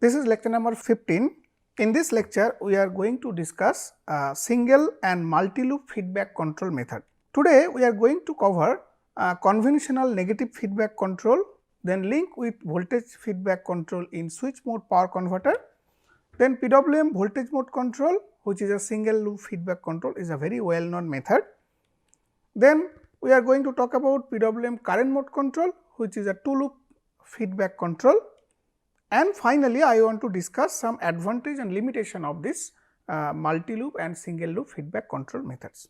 This is lecture number 15. In this lecture, we are going to discuss single and multi-loop feedback control method. Today, we are going to cover conventional negative feedback control, then link with voltage feedback control in switch mode power converter, then PWM voltage mode control, which is a single loop feedback control, is a very well known method. Then we are going to talk about PWM current mode control, which is a two loop feedback control. And finally, I want to discuss some advantage and limitation of this multi-loop and single loop feedback control methods.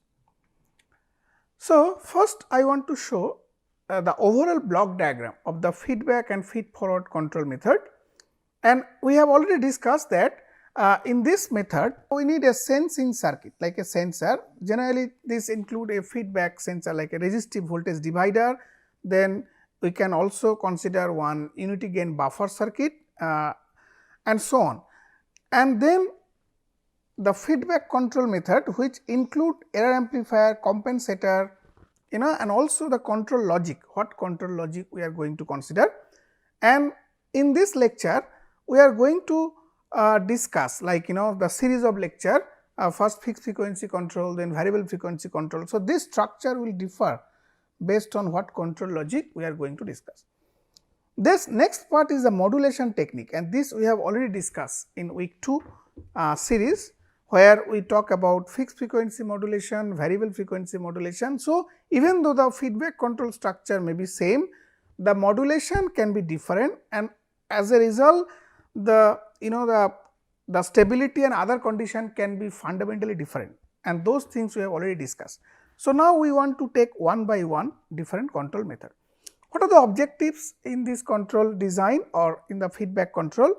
So, first I want to show the overall block diagram of the feedback and feed forward control method, and we have already discussed that in this method we need a sensing circuit like a sensor. Generally, this include a feedback sensor like a resistive voltage divider. Then we can also consider one unity gain buffer circuit and so on. And then the feedback control method, which include error amplifier, compensator, and also the control logic, what control logic we are going to consider. And in this lecture, we are going to discuss like the series of lecture, first fixed frequency control, then variable frequency control. So, this structure will differ based on what control logic we are going to discuss. This next part is the modulation technique, and this we have already discussed in week 2 series, where we talk about fixed frequency modulation, variable frequency modulation. So, even though the feedback control structure may be same, the modulation can be different, and as a result the the stability and other condition can be fundamentally different, and those things we have already discussed. So, now we want to take one by one different control method. What are the objectives in this control design or in the feedback control?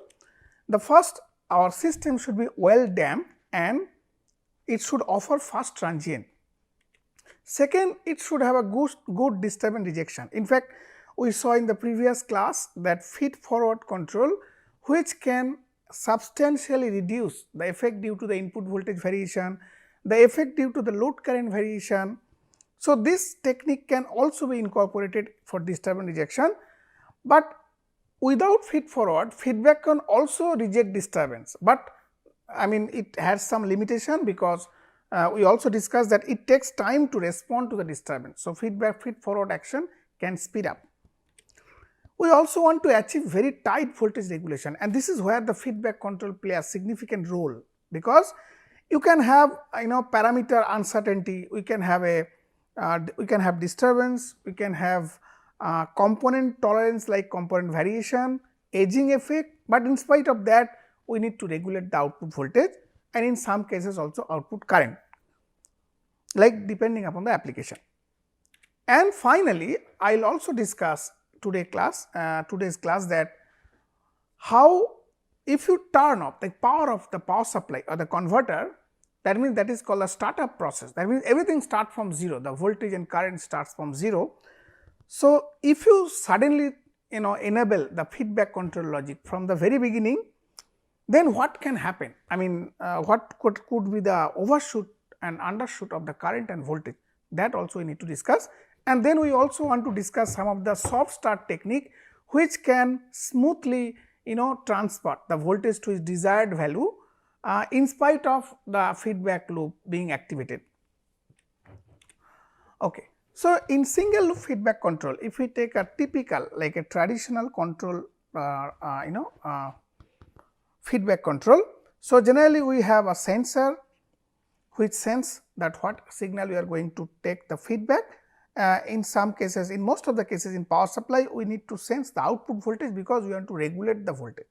The first, our system should be well damped and it should offer fast transient. Second, it should have a good disturbance rejection. In fact, we saw in the previous class that feed forward control, which can substantially reduce the effect due to the input voltage variation, the effect due to the load current variation. So, this technique can also be incorporated for disturbance rejection, but without feed forward, feedback can also reject disturbance, but I mean it has some limitation, because we also discussed that it takes time to respond to the disturbance. So, feed forward action can speed up. We also want to achieve very tight voltage regulation, and this is where the feedback control play a significant role, because you can have parameter uncertainty, we can have disturbance, we can have component tolerance like component variation, edging effect, but in spite of that we need to regulate the output voltage and in some cases also output current, like depending upon the application. And finally, I will also discuss today's class that how if you turn off the power of the power supply or the converter, that means that is called a startup process. That means everything starts from 0, the voltage and current starts from 0. So, if you suddenly enable the feedback control logic from the very beginning, then what can happen? I mean what could be the overshoot and undershoot of the current and voltage, that also we need to discuss. And then we also want to discuss some of the soft start technique, which can smoothly transfer the voltage to its desired value in spite of the feedback loop being activated. Okay. So, in single loop feedback control, if we take a typical like a traditional control feedback control. So, generally we have a sensor which sense that what signal we are going to take the feedback. In some cases, in most of the cases in power supply, we need to sense the output voltage, because we want to regulate the voltage.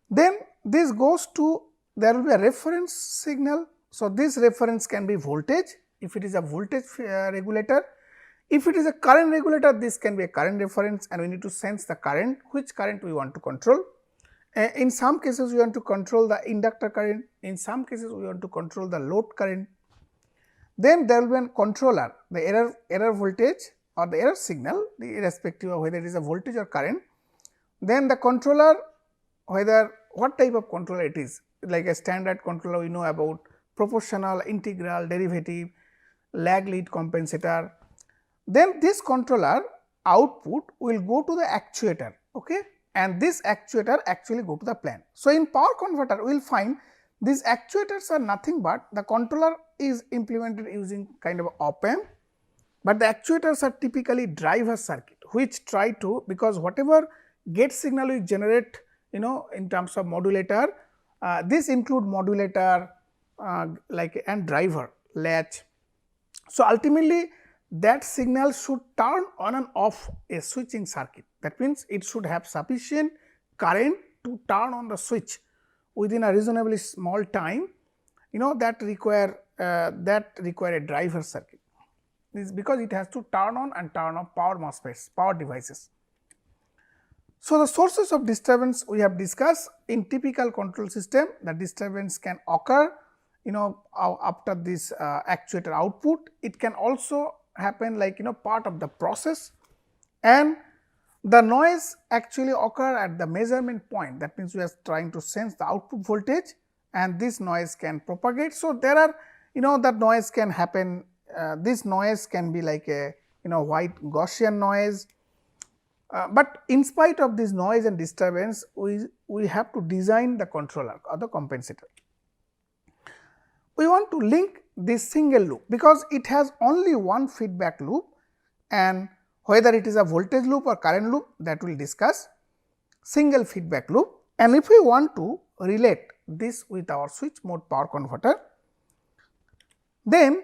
Then this goes to, there will be a reference signal. So, this reference can be voltage if it is a voltage regulator. If it is a current regulator, this can be a current reference, and we need to sense the current, which current we want to control. In some cases we want to control the inductor current, in some cases we want to control the load current. Then there will be a controller, the error voltage or the error signal, irrespective of whether it is a voltage or current. Then the controller, whether what type of controller it is, like a standard controller we know about, proportional, integral, derivative, lag lead compensator. Then this controller output will go to the actuator, okay, and this actuator actually go to the plant. So, in power converter we will find these actuators are nothing but the controller is implemented using kind of op amp, but the actuators are typically driver circuit which try to, because whatever gate signal we generate in terms of modulator, this include modulator like and driver latch. So, ultimately that signal should turn on and off a switching circuit. That means, it should have sufficient current to turn on the switch within a reasonably small time, that require a driver circuit. This is because it has to turn on and turn off power MOSFETs, power devices. So, the sources of disturbance we have discussed. In typical control system, the disturbance can occur after this actuator output. It can also happen like part of the process, and the noise actually occur at the measurement point. That means, we are trying to sense the output voltage and this noise can propagate. So, there are that noise can happen, this noise can be like a white Gaussian noise, but in spite of this noise and disturbance we have to design the controller or the compensator. We want to link this single loop because it has only one feedback loop, and whether it is a voltage loop or current loop, that we will discuss. Single feedback loop, and if we want to relate this with our switch mode power converter, then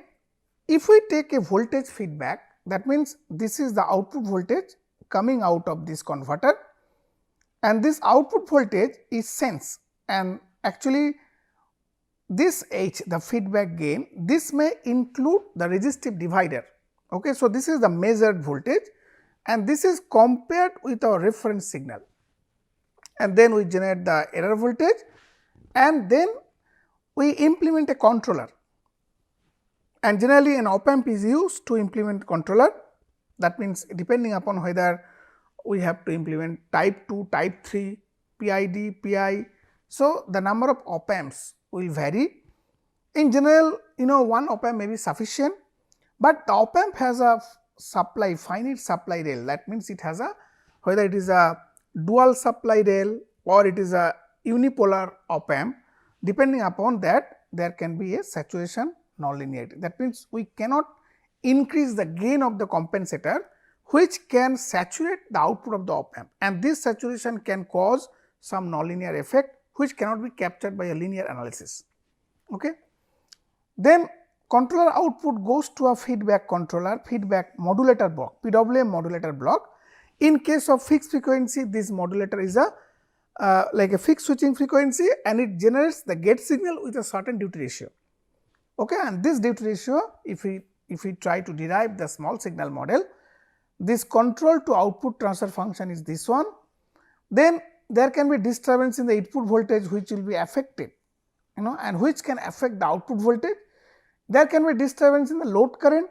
if we take a voltage feedback, that means this is the output voltage coming out of this converter, and this output voltage is sensed, and actually this H, the feedback gain, this may include the resistive divider. Okay. So, this is the measured voltage and this is compared with our reference signal, and then we generate the error voltage, and then we implement a controller, and generally an op amp is used to implement controller. That means, depending upon whether we have to implement type 2, type 3, PID, PI. So, the number of op amps will vary. In general, one op amp may be sufficient, but the op amp has a supply, finite supply rail. That means, it has a, whether it is a dual supply rail or it is a unipolar op amp, depending upon that there can be a saturation nonlinearity. That means, we cannot increase the gain of the compensator which can saturate the output of the op amp, and this saturation can cause some nonlinear effect which cannot be captured by a linear analysis. Okay. Then controller output goes to a feedback controller, feedback modulator block, PWM modulator block. In case of fixed frequency, this modulator is a like a fixed switching frequency, and it generates the gate signal with a certain duty ratio. Okay. And this duty ratio, if we try to derive the small signal model, this control to output transfer function is this one. Then there can be disturbance in the input voltage which will be affected, and which can affect the output voltage. There can be disturbance in the load current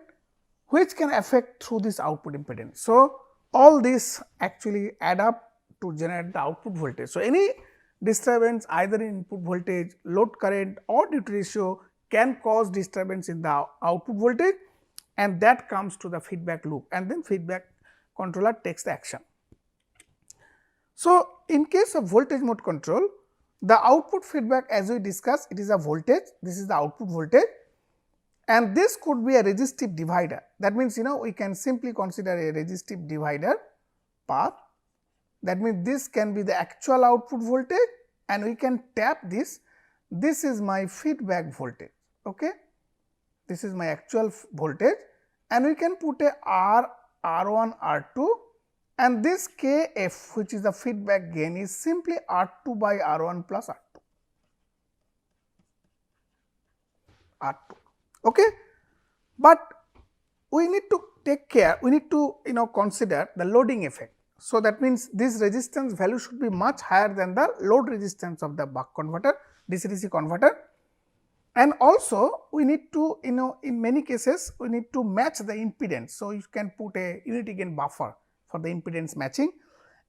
which can affect through this output impedance. So, all these actually add up to generate the output voltage. So, any disturbance either in input voltage, load current or duty ratio can cause disturbance in the output voltage, and that comes to the feedback loop, and then feedback controller takes the action. So, in case of voltage mode control, the output feedback, as we discussed, it is a voltage, this is the output voltage, and this could be a resistive divider. That means, we can simply consider a resistive divider path. That means, this can be the actual output voltage, and we can tap this. This is my feedback voltage. Okay. This is my actual voltage, and we can put a R, R1, R2, and this Kf, which is the feedback gain, is simply R2 by R1 plus R2. Okay. But we need to take care, we need to consider the loading effect. So, that means, this resistance value should be much higher than the load resistance of the buck converter, DC-DC converter, and also we need to in many cases we need to match the impedance. So, you can put a unity gain buffer for the impedance matching,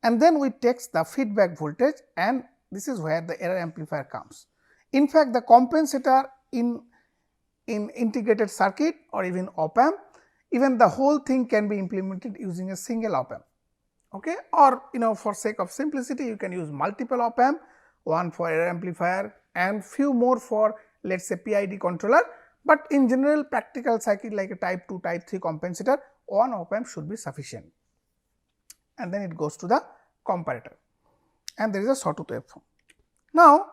and then we take the feedback voltage, and this is where the error amplifier comes. In fact, the compensator in integrated circuit or even op amp, even the whole thing can be implemented using a single op amp. okay, or for sake of simplicity you can use multiple op amp, one for error amplifier and few more for let us say PID controller, but in general practical circuit like a type 2 type 3 compensator, one op amp should be sufficient, and then it goes to the comparator and there is a sawtooth waveform. Now,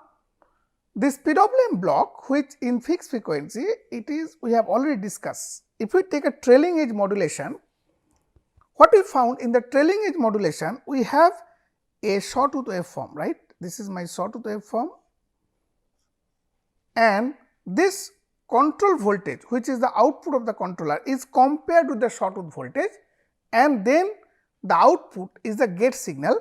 this PWM block which in fixed frequency it is we have already discussed. If we take a trailing edge modulation, what we found in the trailing edge modulation we have a sawtooth waveform, right. This is my sawtooth waveform and this control voltage which is the output of the controller is compared with the sawtooth voltage, and then the output is the gate signal,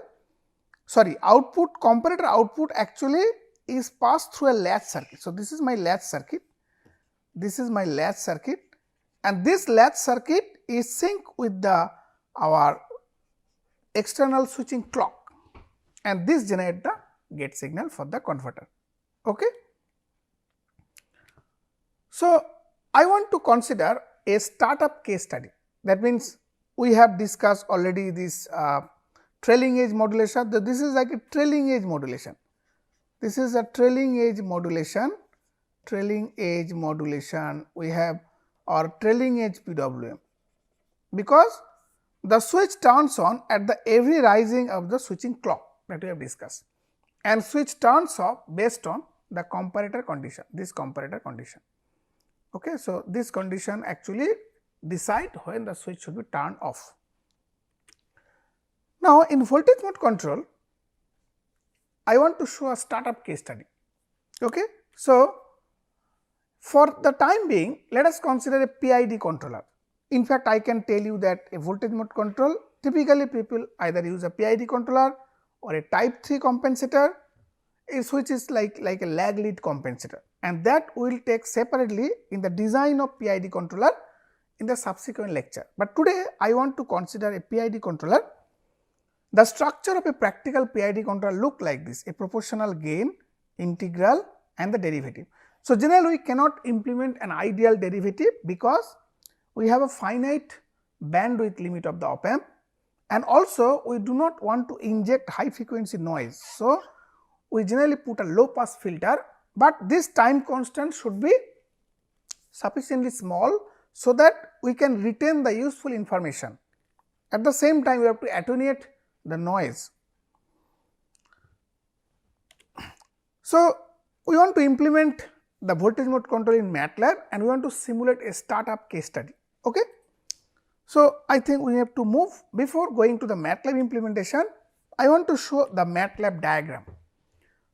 sorry, output comparator output actually is passed through a latch circuit. So, this is my latch circuit, this is my latch circuit, and this latch circuit is sync with the our external switching clock, and this generate the gate signal for the converter. Okay. So, I want to consider a startup case study. That means, we have discussed already this trailing edge modulation. This is like a trailing edge modulation. This is a trailing edge modulation, we have or trailing edge PWM, because the switch turns on at the every rising of the switching clock that we have discussed, and switch turns off based on the comparator condition, this comparator condition. Okay. So, this condition actually decide when the switch should be turned off. Now, in voltage mode control, I want to show a startup case study. Okay. So, for the time being, let us consider a PID controller. In fact, I can tell you that a voltage mode control, typically people either use a PID controller or a type 3 compensator, which is like a lag lead compensator, and that we will take separately in the design of PID controller in the subsequent lecture. But today I want to consider a PID controller. The structure of a practical PID controller look like this: a proportional gain, integral and the derivative. So, generally we cannot implement an ideal derivative because we have a finite bandwidth limit of the op amp, and also we do not want to inject high frequency noise. So, we generally put a low pass filter, but this time constant should be sufficiently small so that we can retain the useful information. At the same time, we have to attenuate the noise. So, we want to implement the voltage mode control in MATLAB and we want to simulate a startup case study. Okay. So, I think we have to move. Before going to the MATLAB implementation, I want to show the MATLAB diagram.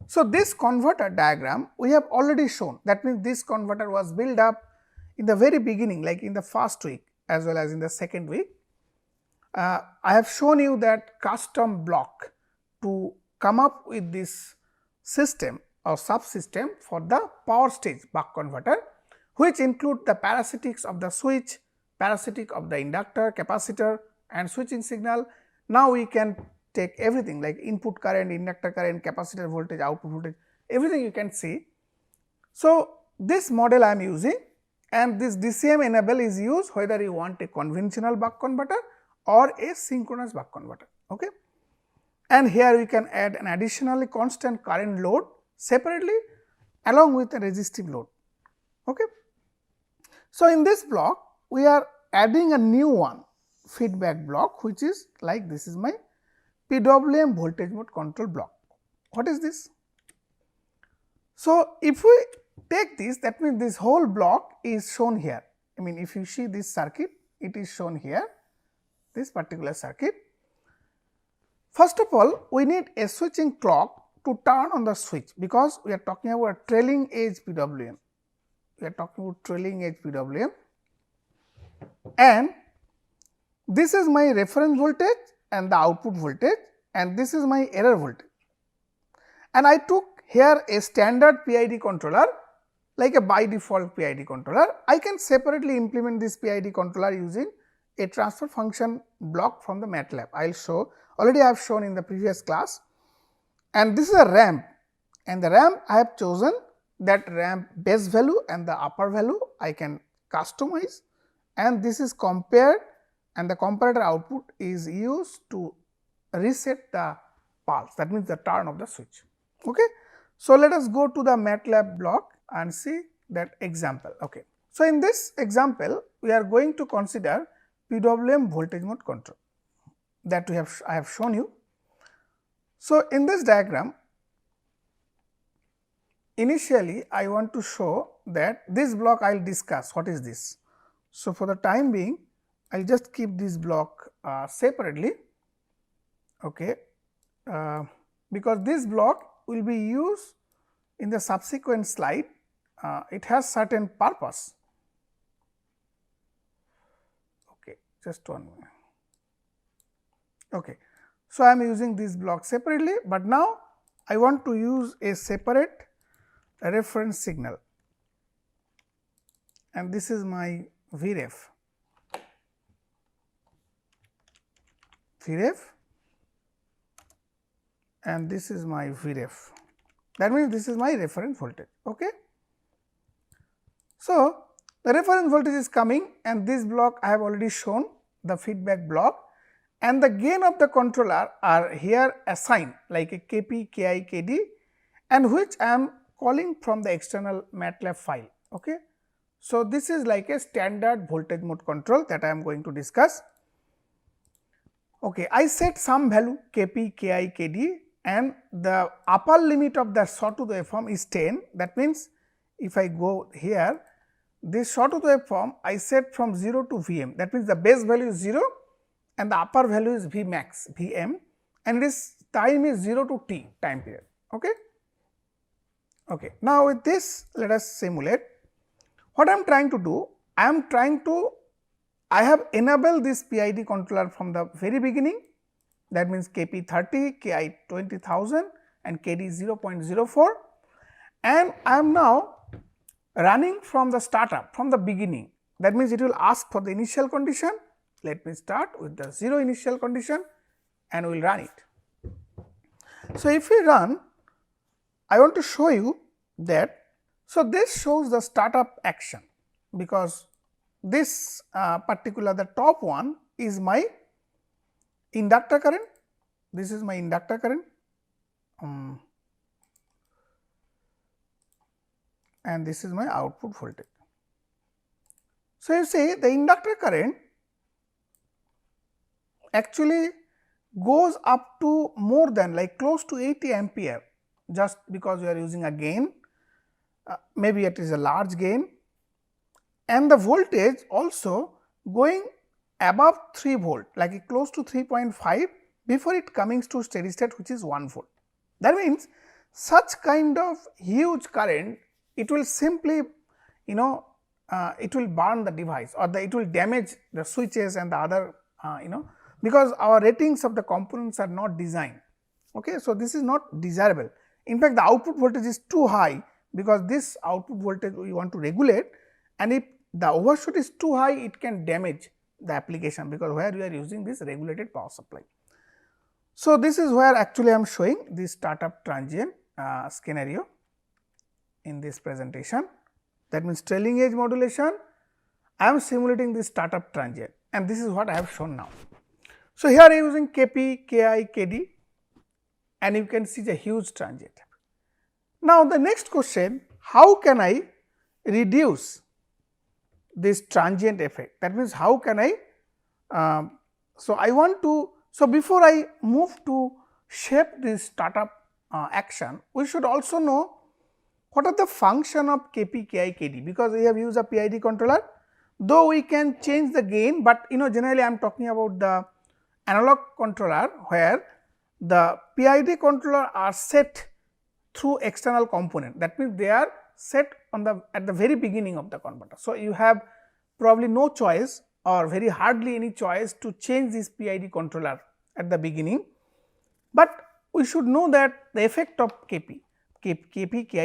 So, this converter diagram we have already shown, that means this converter was built up in the very beginning, like in the first week as well as in the second week. I have shown you that custom block to come up with this system or subsystem for the power stage buck converter, which include the parasitics of the switch, parasitic of the inductor, capacitor and switching signal. Now, we can take everything like input current, inductor current, capacitor voltage, output voltage, everything you can see. So, this model I am using, and this DCM enable is used whether you want a conventional buck converter or a synchronous buck converter. Okay. And here we can add an additionally constant current load separately along with a resistive load. Okay. So, in this block we are adding a new one, feedback block, which is like this is my PWM voltage mode control block. What is this? So, if we take this, that means this whole block is shown here. I mean, if you see this circuit, it is shown here, this particular circuit. First of all, we need a switching clock to turn on the switch, because we are talking about trailing edge PWM. We are talking about trailing edge PWM, and this is my reference voltage and the output voltage, and this is my error voltage. And I took here a standard PID controller, like a by default PID controller. I can separately implement this PID controller using a transfer function block from the MATLAB. I will show, already I have shown in the previous class. And this is a ramp, and the ramp I have chosen that ramp base value and the upper value I can customize, and this is compared, and the comparator output is used to reset the pulse, that means the turn of the switch. Okay. So, let us go to the MATLAB block and see that example. Okay. So, in this example we are going to consider PWM voltage mode control that I have shown you. So, in this diagram initially I want to show that this block I will discuss what is this. So, for the time being I will just keep this block separately, okay, because this block will be used in the subsequent slide. It has certain purpose. Okay, just 1 minute. Okay. So, I am using this block separately, but now I want to use a separate reference signal, and this is my Vref. And this is my Vref. That means, this is my reference voltage. Okay. So, the reference voltage is coming, and this block I have already shown the feedback block, and the gain of the controller are here assigned like a Kp, Ki, Kd, and which I am calling from the external MATLAB file. Okay. So, this is like a standard voltage mode control that I am going to discuss. Okay, I set some value Kp, Ki, Kd, and the upper limit of the sawtooth waveform is 10. That means, if I go here, this sawtooth waveform I set from 0 to Vm. That means, the base value is 0 and the upper value is V max, Vm, and this time is 0 to t time period. Okay. Okay. Now, with this let us simulate. What I am trying to do? I have enabled this PID controller from the very beginning, that means Kp 30, Ki 20,000 and Kd 0.04, and I am now running from the startup from the beginning. That means, it will ask for the initial condition. Let me start with the 0 initial condition and we will run it. So, if we run, I want to show you that. So, this shows the startup action, because this particular the top one is my inductor current, this is my inductor current, and this is my output voltage. So, you see the inductor current actually goes up to more than like close to 80 ampere, just because we are using a gain, maybe it is a large gain, and the voltage also going above 3 volt, like close to 3.5 before it coming to steady state, which is 1 volt. That means, such kind of huge current, it will simply it will burn the device, or it will damage the switches and the other because our ratings of the components are not designed. Okay. So, this is not desirable. In fact, the output voltage is too high, because this output voltage we want to regulate, and if the overshoot is too high, it can damage the application, because where we are using this regulated power supply. So, this is where actually I am showing this startup transient scenario in this presentation. That means, trailing edge modulation, I am simulating this startup transient, and this is what I have shown now. So, here I am using Kp, Ki, Kd, and you can see the huge transient. Now, the next question, how can I reduce this transient effect? That means, how can I so before I move to shape this startup action, we should also know what are the function of Kp, Ki, Kd, because we have used a PID controller, though we can change the gain, but generally I am talking about the analog controller, where the PID controller are set through external component. That means, they are set on at the very beginning of the converter. So, you have probably no choice or very hardly any choice to change this PID controller at the beginning, but we should know that the effect of Kp, Ki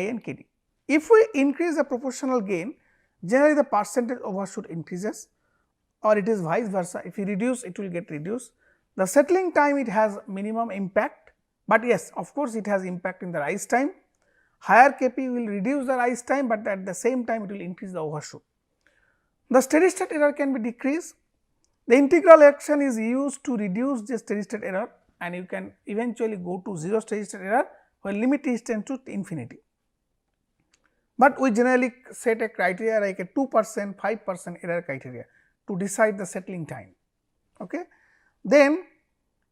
and Kd. If we increase the proportional gain, generally the percentage overshoot increases, or it is vice versa. If you reduce, it will get reduced. The settling time, it has minimum impact, but yes, of course, it has impact in the rise time. Higher Kp will reduce the rise time, but at the same time it will increase the overshoot. The steady state error can be decreased. The integral action is used to reduce the steady state error. and you can eventually go to 0 steady state error where limit is tends to infinity. But we generally set a criteria like a 2%, 5% error criteria to decide the settling time. Okay. Then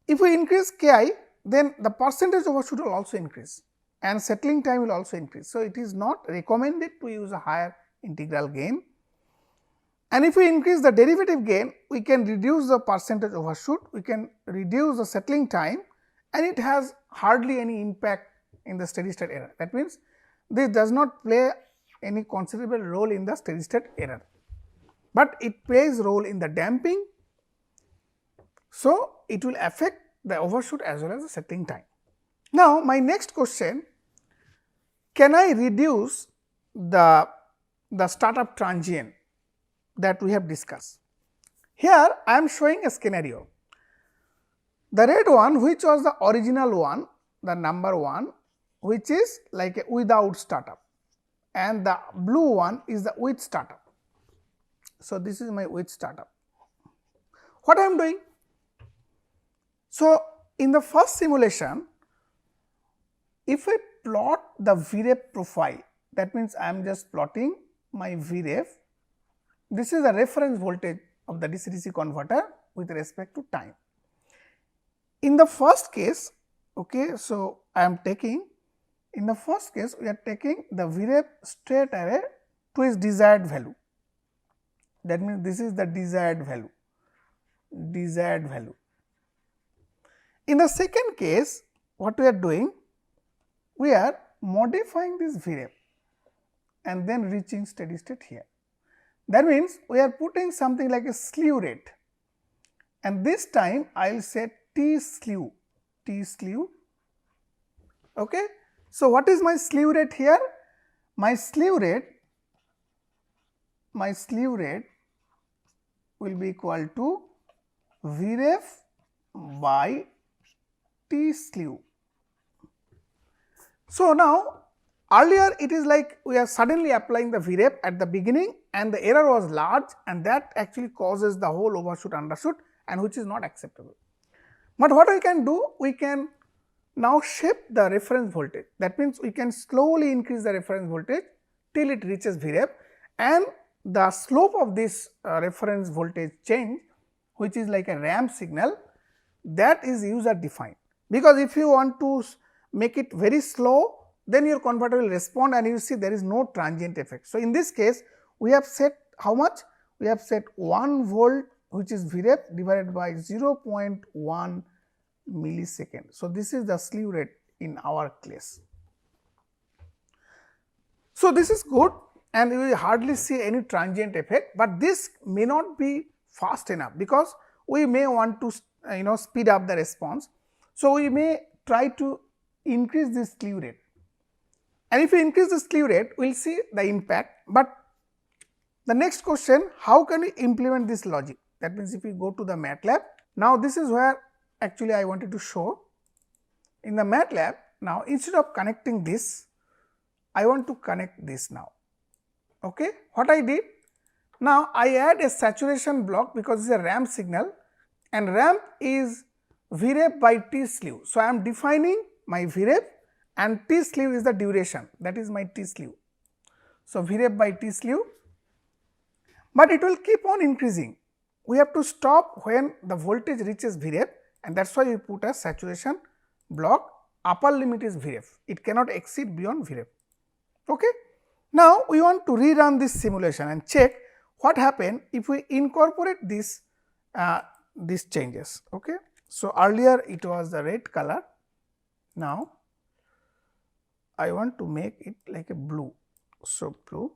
if we increase Ki, then the percentage overshoot will also increase and settling time will also increase. So, it is not recommended to use a higher integral gain, and if we increase the derivative gain, we can reduce the percentage overshoot, we can reduce the settling time, and it has hardly any impact in the steady state error. That means, this does not play any considerable role in the steady state error, but it plays role in the damping. So, it will affect the overshoot as well as the settling time. Now, my next question, can I reduce the startup transient that we have discussed? Here I am showing a scenario. The red one, which was the original one, the number 1, which is like a without startup, and the blue one is the with startup. So, this is my with startup. What I am doing? So, in the first simulation, if I plot the Vref profile, that means I am just plotting my Vref. This is the reference voltage of the DC-DC converter with respect to time. In the first case, okay, so I am taking, in the first case we are taking the Vref straight away to its desired value. That means, this is the desired value, In the second case, what we are doing? We are modifying this Vref and then reaching steady state here. That means, we are putting something like a slew rate, and this time I will say T slew. Okay. So, what is my slew rate here? My slew rate will be equal to Vref by T slew. So, now earlier it is like we are suddenly applying the Vref at the beginning and the error was large, and that actually causes the whole overshoot undershoot, and which is not acceptable. But what we can do? We can now shape the reference voltage. That means, we can slowly increase the reference voltage till it reaches Vref, and the slope of this reference voltage change, which is like a ramp signal, that is user defined. Because if you want to make it very slow, then your converter will respond and you see there is no transient effect. So, in this case we have set how much? We have set 1 volt, which is Vref divided by 0.1 millisecond. So, this is the slew rate in our case. So, this is good, and you will hardly see any transient effect, but this may not be fast enough because we may want to speed up the response. So, we may try to increase this slew rate, and if we increase the slew rate, we will see the impact. But the next question, how can we implement this logic? That means, if we go to the MATLAB, now this is where actually I wanted to show. In the MATLAB, now instead of connecting this, I want to connect this now. Okay. What I did? Now, I add a saturation block because it is a ramp signal, and ramp is Vref by T slew. So, I am defining my Vref, and T slew is the duration, that is my T slew. So, Vref by T slew, but it will keep on increasing. We have to stop when the voltage reaches Vref, and that is why we put a saturation block. Upper limit is Vref, it cannot exceed beyond Vref. Okay. Now, we want to rerun this simulation and check what happen if we incorporate this these changes. Okay. So, earlier it was the red color, now I want to make it like a blue. So, blue.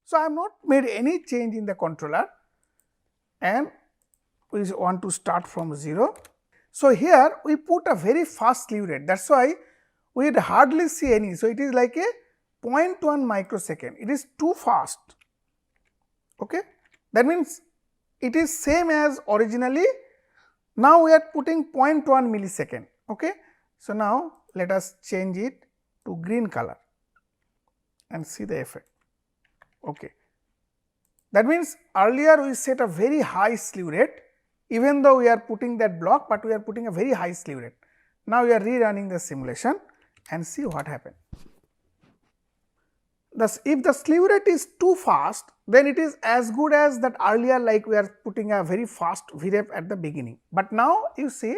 So, I have not made any change in the controller, and we want to start from 0. So, here we put a very fast slew rate, that is why we would hardly see any. So, it is like a 0.1 microsecond, it is too fast. Okay. That means, it is same as originally, now we are putting 0.1 millisecond. Okay. So, now let us change it to green color and see the effect. Okay. That means, earlier we set a very high slew rate, even though we are putting that block, but we are putting a very high slew rate. Now, we are rerunning the simulation and see what happened. If the slew rate is too fast, then it is as good as that earlier, like we are putting a very fast VREF at the beginning. But now, you see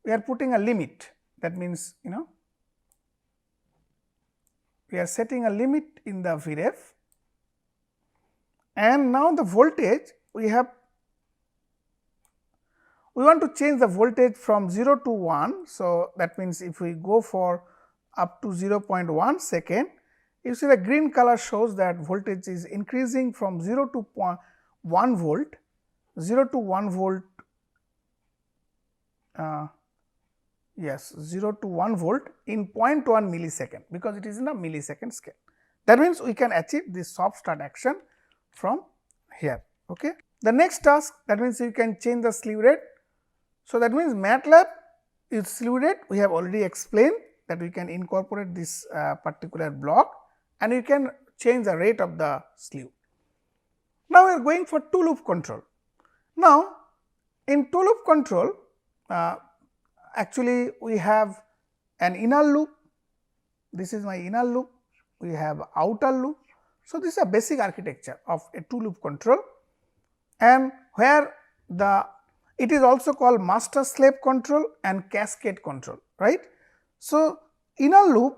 we are putting a limit, that means we are setting a limit in the VREF, and now the voltage we want to change the voltage from 0 to 1. So, that means if we go for up to 0.1 second, you see the green color shows that voltage is increasing from 0 to 1 volt, 0 to 1 volt, yes, 0 to 1 volt in 0.1 millisecond, because it is in a millisecond scale. That means, we can achieve this soft start action from here. Okay. The next task, that means you can change the slew rate. So, that means MATLAB is slew rate, we have already explained that we can incorporate this particular block and you can change the rate of the slew. Now, we are going for 2 loop control. Now, in 2 loop control, actually we have an inner loop, this is my inner loop, we have outer loop. So, this is a basic architecture of a 2 loop control, and where it is also called master slave control and cascade control, right. So, inner loop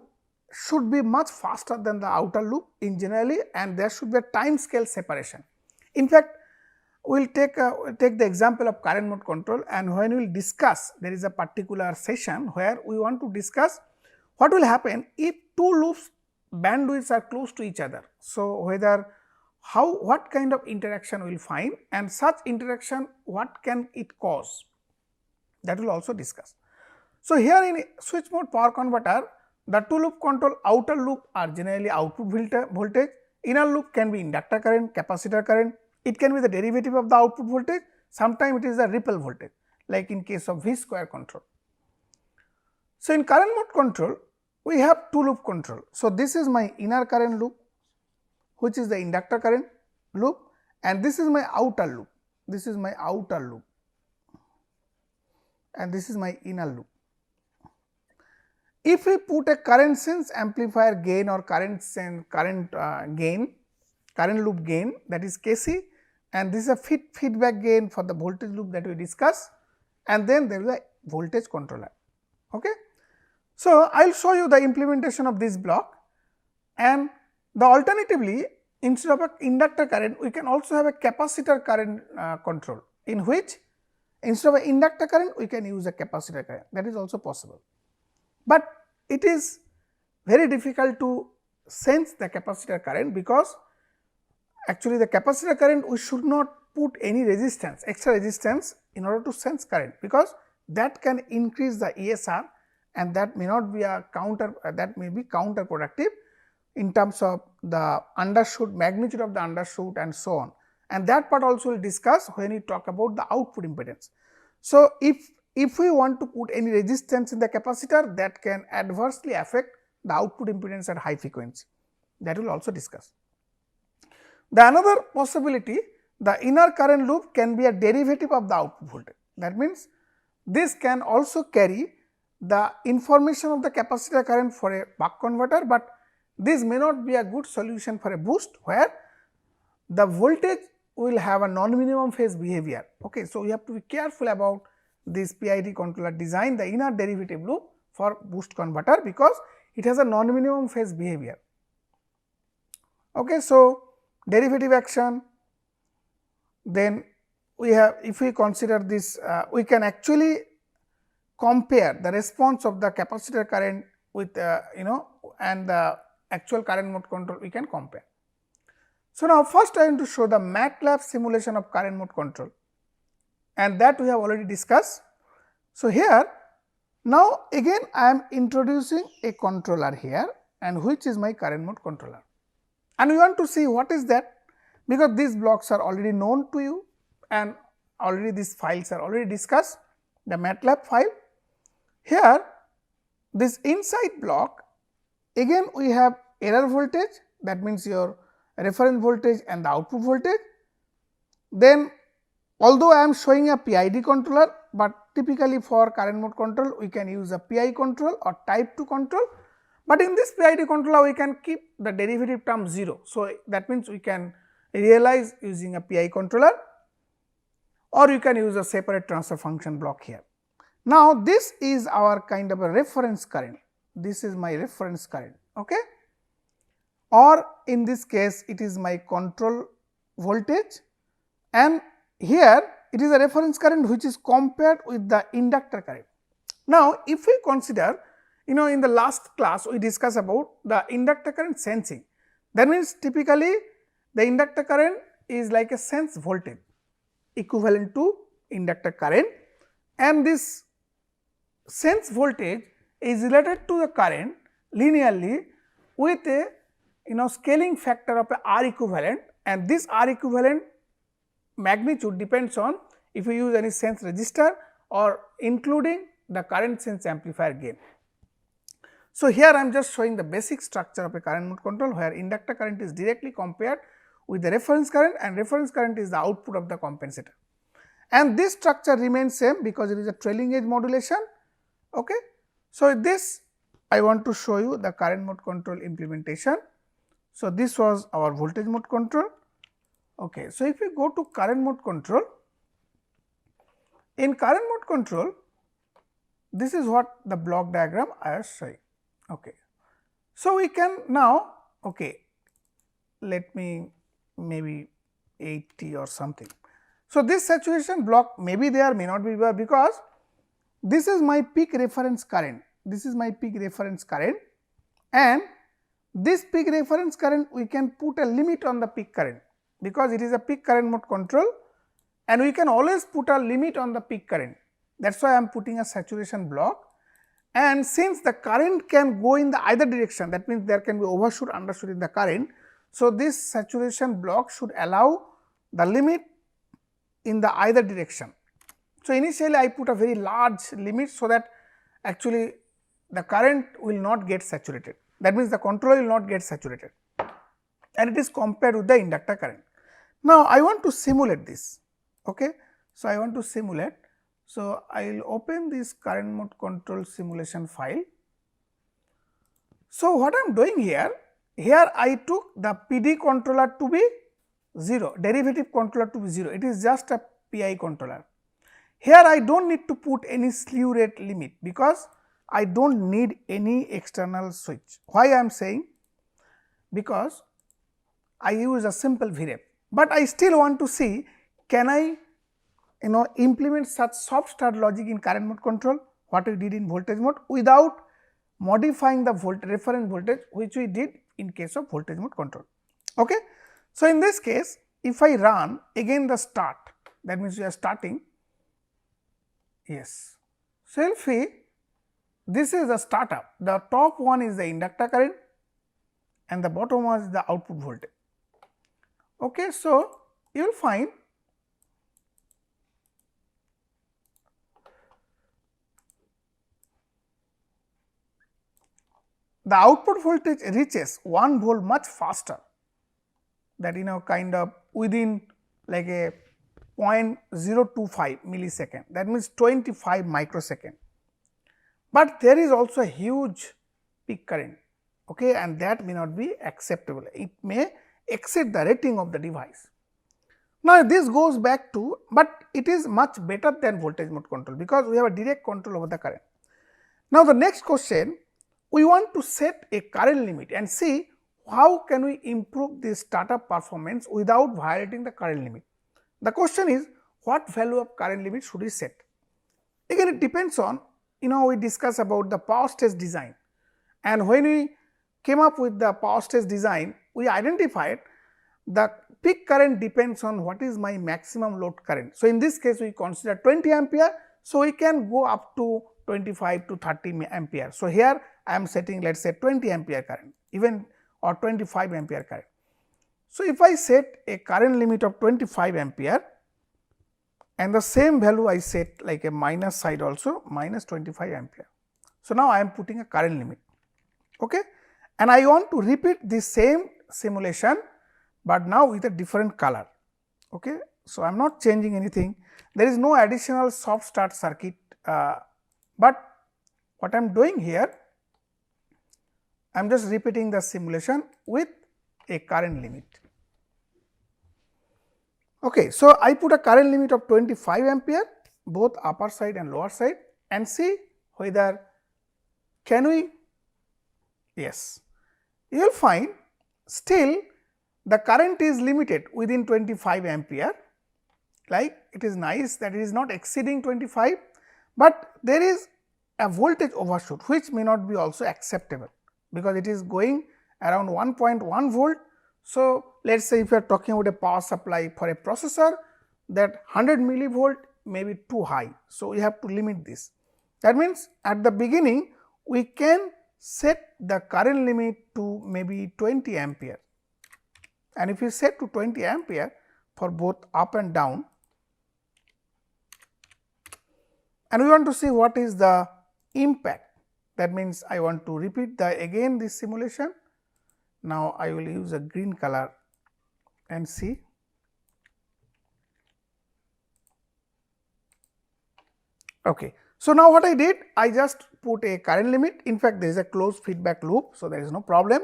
should be much faster than the outer loop in generally, and there should be a time scale separation. In fact, we will take the example of current mode control, and when we will discuss, there is a particular session where we want to discuss what will happen if 2 loops bandwidths are close to each other. So, what kind of interaction we will find, and such interaction what can it cause, that will also discuss. So, here in switch mode power converter, the 2 loop control outer loop are generally output voltage, inner loop can be inductor current, capacitor current, it can be the derivative of the output voltage, sometimes it is the ripple voltage, like in case of V square control. So, in current mode control, we have 2 loop control. So, this is my inner current loop, which is the inductor current loop, and this is my outer loop, this is my outer loop, and this is my inner loop. If we put a current sense amplifier gain or current loop gain, that is Kc, and this is a feedback gain for the voltage loop that we discussed, and then there is a voltage controller. Okay. So, I will show you the implementation of this block, and the alternatively, instead of an inductor current, we can also have a capacitor current control, in which instead of an inductor current, we can use a capacitor current, that is also possible. But it is very difficult to sense the capacitor current, because actually the capacitor current we should not put any resistance, extra resistance in order to sense current, because that can increase the ESR, and that may not be a that may be counterproductive in terms of the undershoot, magnitude of the undershoot and so on, and that part also we will discuss when we talk about the output impedance. So, if we want to put any resistance in the capacitor, that can adversely affect the output impedance at high frequency, that we will also discuss. The another possibility, the inner current loop can be a derivative of the output voltage. That means, this can also carry the information of the capacitor current for a buck converter, but this may not be a good solution for a boost, where the voltage will have a non-minimum phase behavior. Okay. So, we have to be careful about this PID controller design, the inner derivative loop for boost converter, because it has a non-minimum phase behavior. Okay. So, derivative action, then we have, if we consider this, we can actually compare the response of the capacitor current with and the actual current mode control, we can compare. So, now first I am to show the MATLAB simulation of current mode control, and that we have already discussed. So, here now again I am introducing a controller here, and which is my current mode controller, and we want to see what is that, because these blocks are already known to you and already these files are already discussed, the MATLAB file. Here this inside block, again we have error voltage, that means your reference voltage and the output voltage. Then although I am showing a PID controller, but typically for current mode control we can use a PI control or type 2 control, but in this PID controller we can keep the derivative term 0. So, that means we can realize using a PI controller, or you can use a separate transfer function block here. Now, this is our kind of a reference current, this is my reference current, okay? Or in this case it is my control voltage, and here it is a reference current which is compared with the inductor current. Now, if we consider, in the last class we discussed about the inductor current sensing, that means typically the inductor current is like a sense voltage equivalent to inductor current, and this sense voltage is related to the current linearly with a scaling factor of a R equivalent, and this R equivalent magnitude depends on if you use any sense resistor or including the current sense amplifier gain. So, here I am just showing the basic structure of a current mode control, where inductor current is directly compared with the reference current, and reference current is the output of the compensator, and this structure remains same because it is a trailing edge modulation. Okay. So, this I want to show you the current mode control implementation. So, this was our voltage mode control. Okay. So, if we go to current mode control, in current mode control, this is what the block diagram I was showing. Okay. So, we can now, let me maybe 80 or something. So, this saturation block may be there, may not be there, because this is my peak reference current, and this peak reference current we can put a limit on the peak current, because it is a peak current mode control, and we can always put a limit on the peak current. That is why I am putting a saturation block, and since the current can go in the either direction, that means there can be overshoot, undershoot in the current. So, this saturation block should allow the limit in the either direction. So, initially I put a very large limit, so that actually the current will not get saturated, that means the controller will not get saturated, and it is compared with the inductor current. Now, I want to simulate this. Okay. So, I want to simulate. So, I will open this current mode control simulation file. So, what I am doing here I took the PD controller to be 0, derivative controller to be 0, it is just a PI controller. Here I do not need to put any slew rate limit, because I do not need any external switch. Why I am saying? Because I use a simple VREF, but I still want to see, can I implement such soft start logic in current mode control, what we did in voltage mode, without modifying the reference voltage, which we did in case of voltage mode control. Okay. So, in this case, if I run again the start, that means we are starting. Yes. So, if we, this is the startup, the top one is the inductor current and the bottom one is the output voltage. Okay. So, you will find the output voltage reaches 1 volt much faster, that kind of within like a 0.025 millisecond, that means 25 microsecond. But there is also a huge peak current, okay, and that may not be acceptable, it may exceed the rating of the device. Now, this goes back to, but it is much better than voltage mode control, because we have a direct control over the current. Now, the next question, we want to set a current limit and see how can we improve this startup performance without violating the current limit. The question is, what value of current limit should we set? Again, it depends on, we discuss about the power stage design, and when we came up with the power stage design, we identified the peak current depends on what is my maximum load current. So, in this case we consider 20 ampere, so we can go up to 25 to 30 ampere. So, here I am setting, let us say 20 ampere current, even or 25 ampere current. So, if I set a current limit of 25 ampere and the same value I set like a minus side also, minus 25 ampere. So, now I am putting a current limit, okay, and I want to repeat the same simulation, but now with a different color, okay. So, I am not changing anything, there is no additional soft start circuit, but what I am doing here, I am just repeating the simulation with a current limit. Okay, so, I put a current limit of 25 ampere both upper side and lower side and see whether can we, yes, you will find still the current is limited within 25 ampere, like it is nice that it is not exceeding 25, but there is a voltage overshoot which may not be also acceptable, because it is going around 1.1 volt. So, let us say if you are talking about a power supply for a processor, that 100 millivolt may be too high. So, we have to limit this. That means, at the beginning we can set the current limit to maybe 20 ampere, and if you set to 20 ampere for both up and down, and we want to see what is the impact. That means, I want to repeat again this simulation. Now, I will use a green color and see. Okay. So, now what I did, I just put a current limit, in fact, there is a closed feedback loop. So, there is no problem,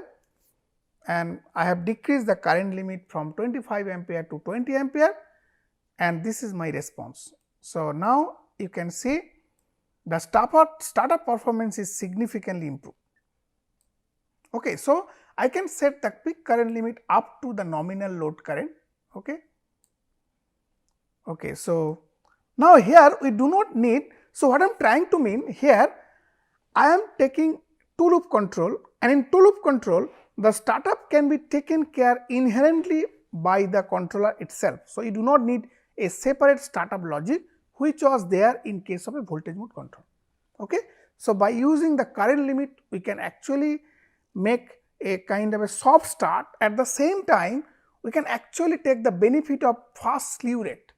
and I have decreased the current limit from 25 ampere to 20 ampere, and this is my response. So, now you can see the startup performance is significantly improved. Okay. So, I can set the peak current limit up to the nominal load current. Okay. Okay. So, now here we do not need. So, what I am trying to mean here, I am taking 2 loop control, and in 2 loop control the startup can be taken care inherently by the controller itself. So, you do not need a separate startup logic which was there in case of a voltage mode control. Okay. So, by using the current limit we can actually make a kind of a soft start. At the same time we can actually take the benefit of fast slew rate,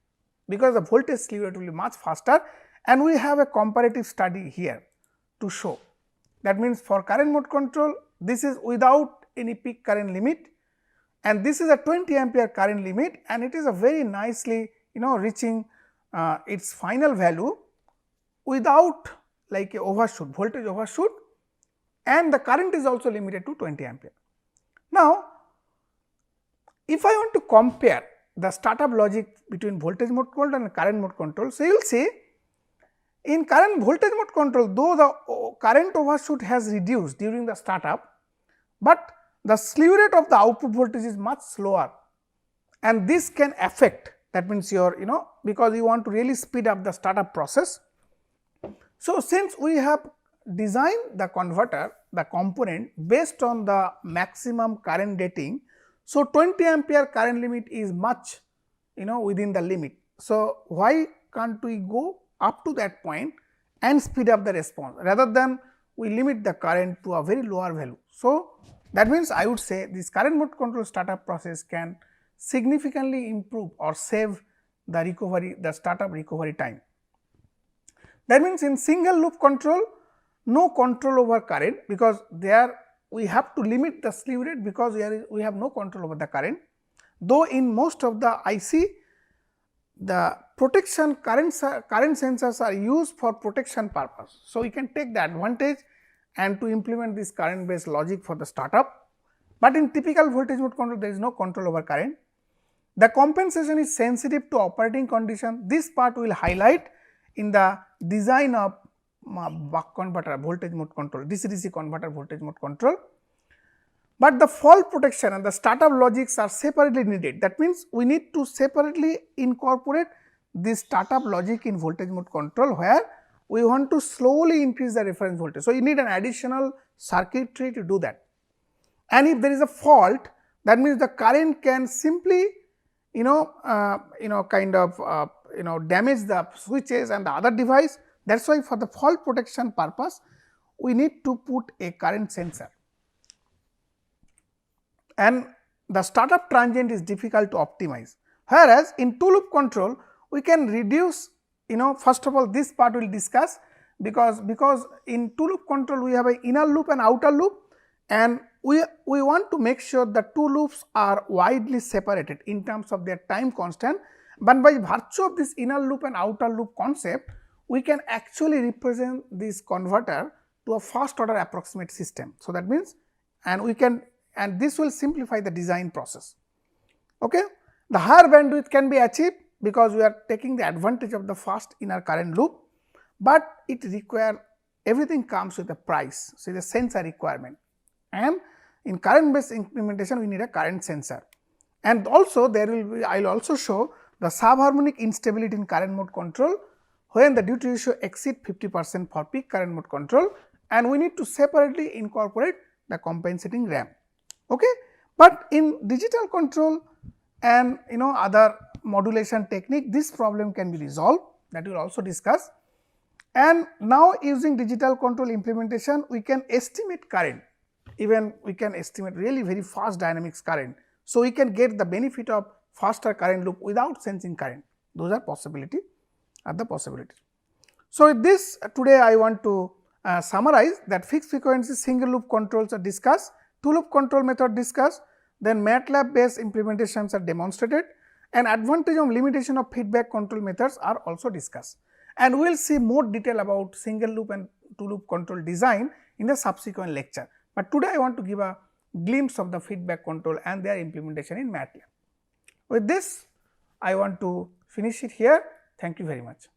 because the voltage slew rate will be much faster, and we have a comparative study here to show. That means, for current mode control this is without any peak current limit, and this is a 20 ampere current limit, and it is a very nicely reaching its final value without like a overshoot, voltage overshoot, and the current is also limited to 20 ampere. Now, if I want to compare the startup logic between voltage mode control and current mode control, so you will see in current voltage mode control, though the current overshoot has reduced during the startup, but the slew rate of the output voltage is much slower, and this can affect, that means your because you want to really speed up the startup process. So, since we have designed the converter, the component based on the maximum current rating, so 20 ampere current limit is much within the limit. So, why can't we go up to that point and speed up the response rather than we limit the current to a very lower value. So, that means I would say this current mode control startup process can significantly improve or save the startup recovery time. That means, in single loop control, no control over current, because there we have to limit the slew rate, because we have no control over the current, though in most of the IC the protection current sensors are used for protection purpose. So, we can take the advantage and to implement this current based logic for the startup, but in typical voltage mode control there is no control over current. The compensation is sensitive to operating condition. This part we will highlight in the design of buck converter voltage mode control, DC-DC converter voltage mode control, but the fault protection and the startup logics are separately needed. That means, we need to separately incorporate this startup logic in voltage mode control, where we want to slowly increase the reference voltage. So, you need an additional circuitry to do that, and if there is a fault, that means the current can simply kind of damage the switches and the other device. That is why for the fault protection purpose we need to put a current sensor, and the startup transient is difficult to optimize. Whereas, in 2 loop control we can reduce, first of all this part we will discuss, because in 2 loop control we have an inner loop and outer loop, and we want to make sure the 2 loops are widely separated in terms of their time constant, But by virtue of this inner loop and outer loop concept, we can actually represent this converter to a first order approximate system. So, that means, and we can, and this will simplify the design process. Okay. The higher bandwidth can be achieved because we are taking the advantage of the first inner current loop, but it require everything comes with a price. So, the sensor requirement, and in current based implementation we need a current sensor, and also there will be, I will also show the subharmonic instability in current mode control when the duty ratio exceed 50% for peak current mode control, and we need to separately incorporate the compensating RAM. Okay. But in digital control and other modulation technique, this problem can be resolved, that we will also discuss. And now using digital control implementation, we can estimate current, even we can estimate really very fast dynamics current. So, we can get the benefit of faster current loop without sensing current. Those are possibilities. So, with this today I want to summarize that fixed frequency single loop controls are discussed, two loop control method discussed, then MATLAB based implementations are demonstrated, and advantage of limitation of feedback control methods are also discussed. And we will see more detail about single loop and two loop control design in the subsequent lecture. But today I want to give a glimpse of the feedback control and their implementation in MATLAB. With this, I want to finish it here. Thank you very much.